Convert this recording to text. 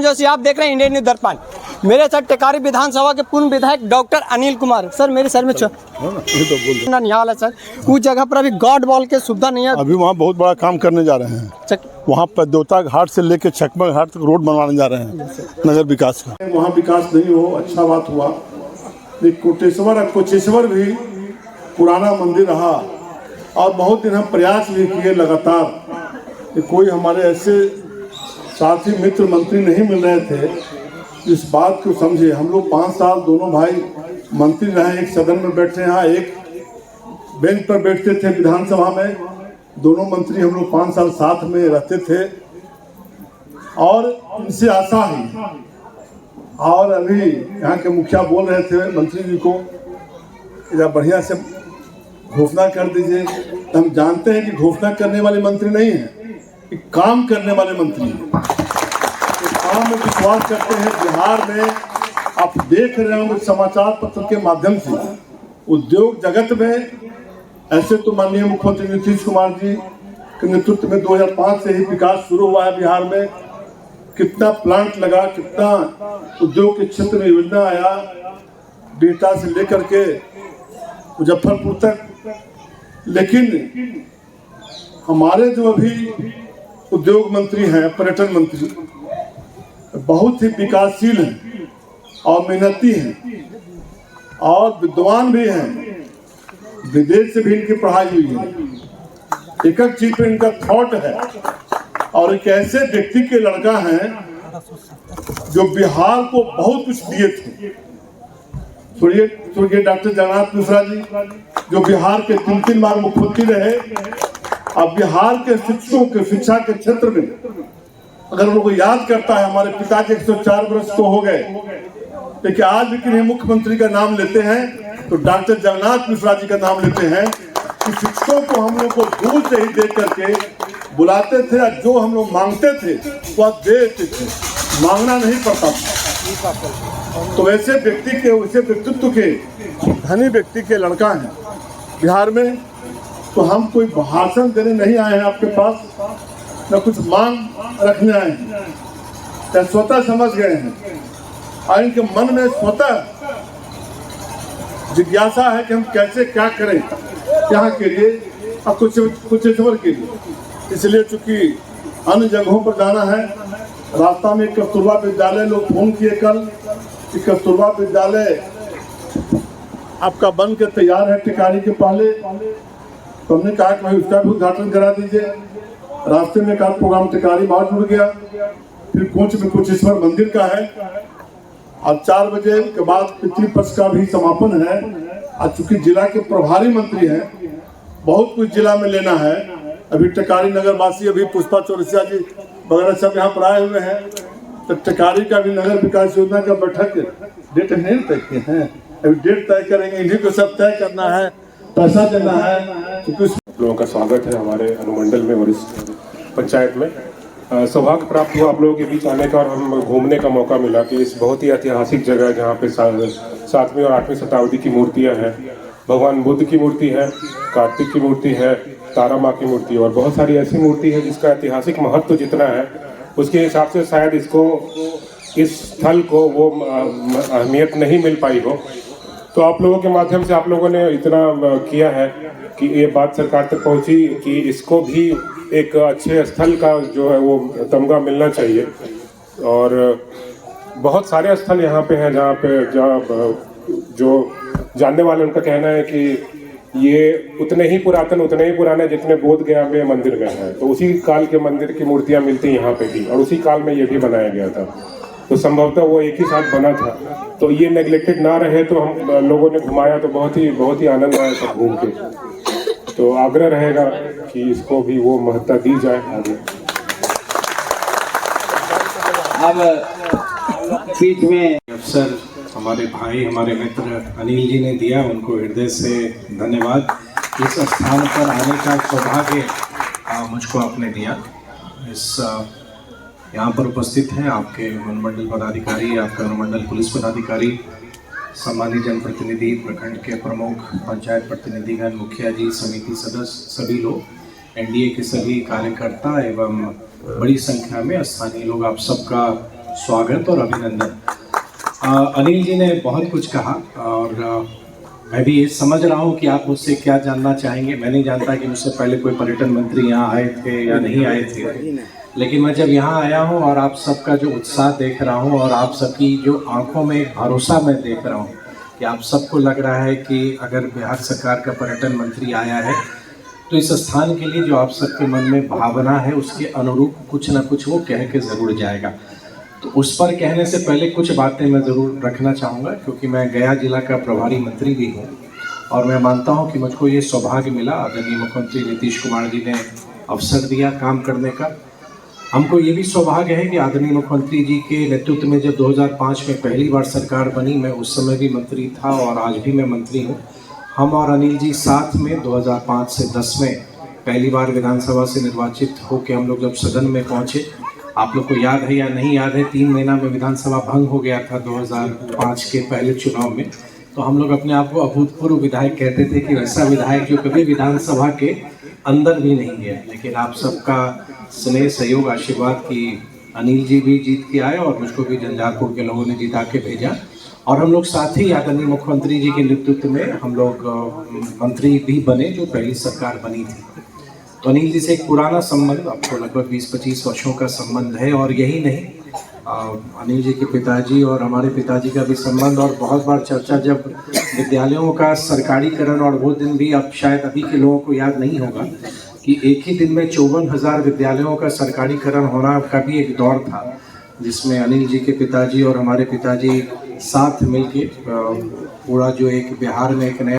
जोशी, आप देख रहे हैं इंडियन न्यूज़ दर्पण। मेरे साथ टेकारी विधानसभा के पूर्व विधायक डॉक्टर अनिल कुमार। सर मेरे सर में निहाल है सर, उस जगह पर अभी गॉड बॉल के सुविधा नहीं है। अभी वहाँ बहुत बड़ा काम करने जा रहे हैं। वहाँ पर देवता घाट से लेकर चकमा घाट तक रोड बनवाने जा रहे हैं नगर विकास का। वहाँ विकास नहीं हो, अच्छा बात हुआ। कोटेश्वर भी पुराना मंदिर रहा और बहुत दिन हम प्रयास भी किए लगातार कि कोई हमारे ऐसे साथी मित्र मंत्री नहीं मिल रहे थे इस बात को समझे। हम लोग 5 साल दोनों भाई मंत्री रहे, एक सदन में बैठे हैं, एक बेंच पर बैठते थे विधानसभा में। दोनों मंत्री हम लोग 5 साल साथ में रहते थे और इनसे आशा ही। और अभी यहाँ के मुखिया बोल रहे थे मंत्री जी को जब बढ़िया से घोषणा कर दीजिए। तो हम जानते हैं कि घोषणा करने वाले मंत्री नहीं हैं, कि काम करने वाले मंत्री हैं। तो काम में विश्वास करते हैं। बिहार में आप देख रहे होंगे समाचार पत्र के माध्यम से उद्योग जगत में ऐसे तो माननीय मुख्यमंत्री नीतीश कुमार जी के नेतृत्व में 2005 से ही विकास शुरू हुआ है बिहार में। कितना प्लांट लगा, कितना उद्योग के क्षेत्र में योजना आया, बिहटा से लेकर के मुजफ्फरपुर तक। लेकिन हमारे जो अभी उद्योग मंत्री हैं, पर्यटन मंत्री, बहुत ही विकासशील हैं और मेहनती हैं और विद्वान भी हैं। विदेश से भी इनकी पढ़ाई हुई है, एक एक चीज पे इनका थॉट है। और एक ऐसे व्यक्ति के लड़का हैं जो बिहार को बहुत कुछ दिए थे। सुनिए डॉक्टर जगन्नाथ मिश्रा जी जो बिहार के 3 बार मुख्यमंत्री रहे। अब बिहार के शिक्षकों के शिक्षा के क्षेत्र में अगर लोगों को याद करता है, हमारे पिताजी 104 वर्ष को हो गए, लेकिन आज भी किन्हीं मुख्यमंत्री का नाम लेते हैं तो डॉक्टर जगन्नाथ मिश्रा जी का नाम लेते हैं कि शिक्षकों को हम लोग को दूर से ही देख करके बुलाते थे और जो हम लोग मांगते थे वह देते थे, मांगना नहीं पड़ता था। तो ऐसे व्यक्ति के, वैसे व्यक्तित्व के धनी व्यक्ति के लड़का हैं बिहार में। तो हम कोई भाषण देने नहीं आए हैं आपके पास, न कुछ मांग रखने आए हैं। तो स्वतः समझ गए हैं और इनके मन में स्वतः जिज्ञासा है कि हम कैसे क्या करें यहाँ के लिए और कुशेश्वर के लिए। इसलिए चूंकि अन्य जगहों पर जाना है, रास्ता में कस्तूरबा विद्यालय लोग फोन किए कल कि कस्तूरबा विद्यालय आपका बन के तैयार है टिकारी के पहले। तो हमने कहा कि भाई उसका भी उद्घाटन करा दीजिए। रास्ते में का प्रोग्राम टिकारी बाहर जुड़ गया। फिर कोच में कुशेश्वर मंदिर का है और 4 बजे के बाद पितृपक्ष का भी समापन है। और चूंकि जिला के प्रभारी मंत्री हैं, बहुत कुछ जिला में लेना है। अभी टिकारी नगर वासी, अभी पुष्पा चौरसिया जी वगैरह सब यहाँ पर आए हुए हैं। तो टिकारी का भी नगर विकास योजना का बैठक डेट नहीं तय किए हैं, अभी डेट तय करेंगे। इन्हीं को सब तय करना है, पैसा देना है। लोगों का स्वागत है हमारे अनुमंडल में, वरिष्ठ पंचायत में। सौभाग्य प्राप्त हुआ आप लोगों के बीच आने का और हम घूमने का मौका मिला कि इस बहुत ही ऐतिहासिक जगह जहाँ पे 7वीं और 8वीं शताब्दी की मूर्तियाँ हैं। भगवान बुद्ध की मूर्ति है, कार्तिक की मूर्ति है, तारा माँ की मूर्ति और बहुत सारी ऐसी मूर्ति है जिसका ऐतिहासिक महत्व जितना है उसके हिसाब से शायद इसको, इस स्थल को वो अहमियत नहीं मिल पाई हो। तो आप लोगों के माध्यम से आप लोगों ने इतना किया है कि ये बात सरकार तक पहुंची कि इसको भी एक अच्छे स्थल का जो है वो तमगा मिलना चाहिए। और बहुत सारे स्थल यहाँ पे हैं जहाँ जो जानने वाले उनका कहना है कि ये उतने ही पुराने जितने बोध गया में मंदिर में है। तो उसी काल के मंदिर की मूर्तियाँ मिलती यहाँ पे भी और उसी काल में ये भी बनाया गया था। तो संभवतः वो एक ही साथ बना था। तो ये नेग्लेक्टेड ना रहे तो हम लोगों ने घुमाया तो बहुत ही आनंद आया सब घूम के। तो आग्रह रहेगा कि इसको भी वो महत्ता दी जाए आगे। अब बीच में अवसर हमारे भाई, हमारे मित्र अनिल जी ने दिया, उनको हृदय से धन्यवाद। इस स्थान पर आने का सौभाग्य मुझको आपने दिया। इस यहाँ पर उपस्थित हैं आपके अनुमंडल पदाधिकारी, आपके अनुमंडल पुलिस पदाधिकारी, सम्मानित जनप्रतिनिधि, प्रखंड के प्रमुख, पंचायत प्रतिनिधिगण, मुखिया जी, समिति सदस्य, सभी लोग, एनडीए के सभी कार्यकर्ता एवं बड़ी संख्या में स्थानीय लोग, आप सबका स्वागत और अभिनंदन। अनिल जी ने बहुत कुछ कहा और मैं भी ये समझ रहा हूँ कि आप मुझसे क्या जानना चाहेंगे। मैं नहीं जानता कि मुझसे पहले कोई पर्यटन मंत्री यहाँ आए थे या नहीं आए थे, लेकिन मैं जब यहाँ आया हूँ और आप सबका जो उत्साह देख रहा हूँ और आप सबकी जो आंखों में एक भरोसा मैं देख रहा हूँ कि आप सबको लग रहा है कि अगर बिहार सरकार का पर्यटन मंत्री आया है तो इस स्थान के लिए जो आप सबके मन में भावना है उसके अनुरूप कुछ ना कुछ वो कह के ज़रूर जाएगा। तो उस पर कहने से पहले कुछ बातें मैं ज़रूर रखना चाहूँगा, क्योंकि मैं गया जिला का प्रभारी मंत्री भी हूँ और मैं मानता हूँ कि मुझको ये सौभाग्य मिला, आदरणीय मुख्यमंत्री नीतीश कुमार जी ने अवसर दिया काम करने का। हमको ये भी सौभाग्य है कि आदरणीय मुख्यमंत्री जी के नेतृत्व में जब 2005 में पहली बार सरकार बनी, मैं उस समय भी मंत्री था और आज भी मैं मंत्री हूँ। हम और अनिल जी साथ में 2005 से 10 में पहली बार विधानसभा से निर्वाचित होकर हम लोग जब सदन में पहुँचे, आप लोग को याद है या नहीं याद है, 3 महीना में विधानसभा भंग हो गया था 2005 के पहले चुनाव में। तो हम लोग अपने आप को अभूतपूर्व विधायक कहते थे कि वैसा विधायक जो कभी विधानसभा के अंदर भी नहीं गया। लेकिन आप सबका स्नेह, सहयोग, आशीर्वाद की अनिल जी भी जीत के आए और मुझको भी झंझारपुर के लोगों ने जिता के भेजा और हम लोग साथ ही आदरणीय मुख्यमंत्री जी के नेतृत्व में हम लोग मंत्री भी बने जो पहली सरकार बनी थी। तो अनिल जी से एक पुराना संबंध, आपको लगभग 20-25 वर्षों का संबंध है और यही नहीं, अनिल जी के पिताजी और हमारे पिताजी का भी संबंध और बहुत बार चर्चा जब विद्यालयों का सरकारीकरण, और वो दिन भी अब शायद अभी के लोगों को याद नहीं होगा कि एक ही दिन में 54,000 विद्यालयों का सरकारीकरण होना का भी एक दौर था, जिसमें अनिल जी के पिताजी और हमारे पिताजी साथ मिलके पूरा जो एक बिहार में एक नया